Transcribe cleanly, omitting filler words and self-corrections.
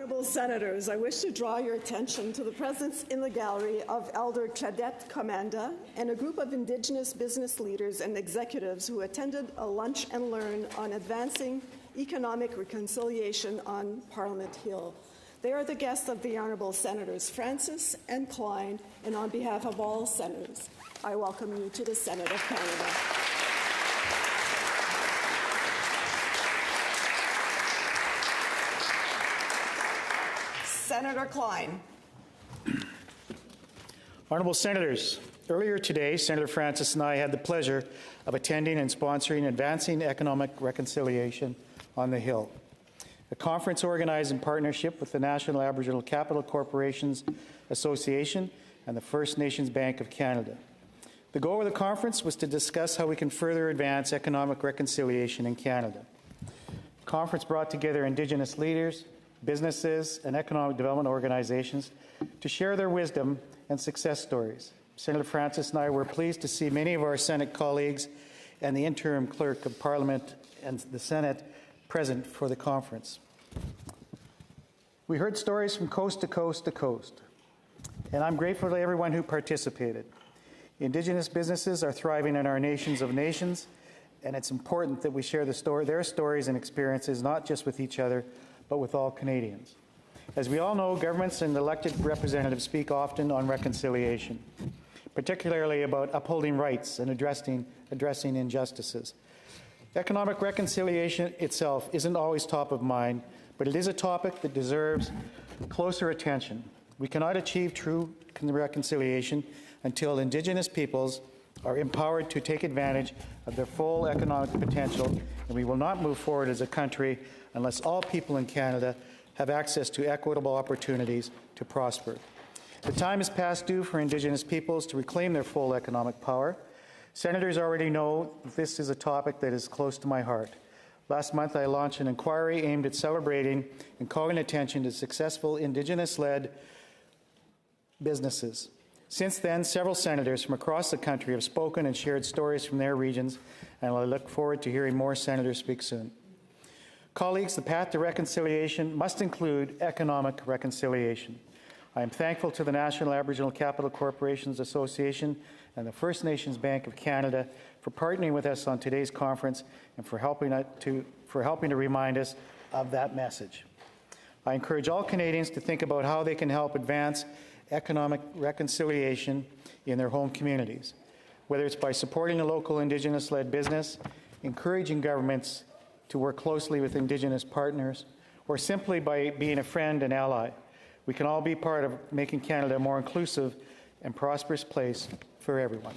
Honourable Senators, I wish to draw your attention to the presence in the gallery of Elder Claudette Comanda and a group of Indigenous business leaders and executives who attended a lunch and learn on advancing economic reconciliation on Parliament Hill. They are the guests of the Honourable Senators Francis and Klyne, and on behalf of all Senators, I welcome you to the Senate of Canada. Senator Klyne. Honourable Senators, earlier today, Senator Francis and I had the pleasure of attending and sponsoring Advancing Economic Reconciliation on the Hill, a conference organized in partnership with the National Aboriginal Capital Corporations Association and the First Nations Bank of Canada. The goal of the conference was to discuss how we can further advance economic reconciliation in Canada. The conference brought together Indigenous leaders, businesses, and economic development organizations to share their wisdom and success stories. Senator Francis and I were pleased to see many of our Senate colleagues and the interim clerk of Parliament and the Senate present for the conference. We heard stories from coast to coast to coast, and I'm grateful to everyone who participated. Indigenous businesses are thriving in our nations of nations, and it's important that we share their stories and experiences not just with each other, but with all Canadians. As we all know, governments and elected representatives speak often on reconciliation, particularly about upholding rights and addressing injustices. Economic reconciliation itself isn't always top of mind, but it is a topic that deserves closer attention. We cannot achieve true reconciliation until Indigenous peoples are empowered to take advantage of their full economic potential, and we will not move forward as a country unless all people in Canada have access to equitable opportunities to prosper. The time is past due for Indigenous peoples to reclaim their full economic power. Senators already know this is a topic that is close to my heart. Last month, I launched an inquiry aimed at celebrating and calling attention to successful Indigenous-led businesses. Since then, several senators from across the country have spoken and shared stories from their regions, and I look forward to hearing more senators speak soon. Colleagues, the path to reconciliation must include economic reconciliation. I am thankful to the National Aboriginal Capital Corporations Association and the First Nations Bank of Canada for partnering with us on today's conference and for helping to remind us of that message. I encourage all Canadians to think about how they can help advance economic reconciliation in their home communities, whether it's by supporting a local Indigenous-led business, encouraging governments to work closely with Indigenous partners, or simply by being a friend and ally. We can all be part of making Canada a more inclusive and prosperous place for everyone.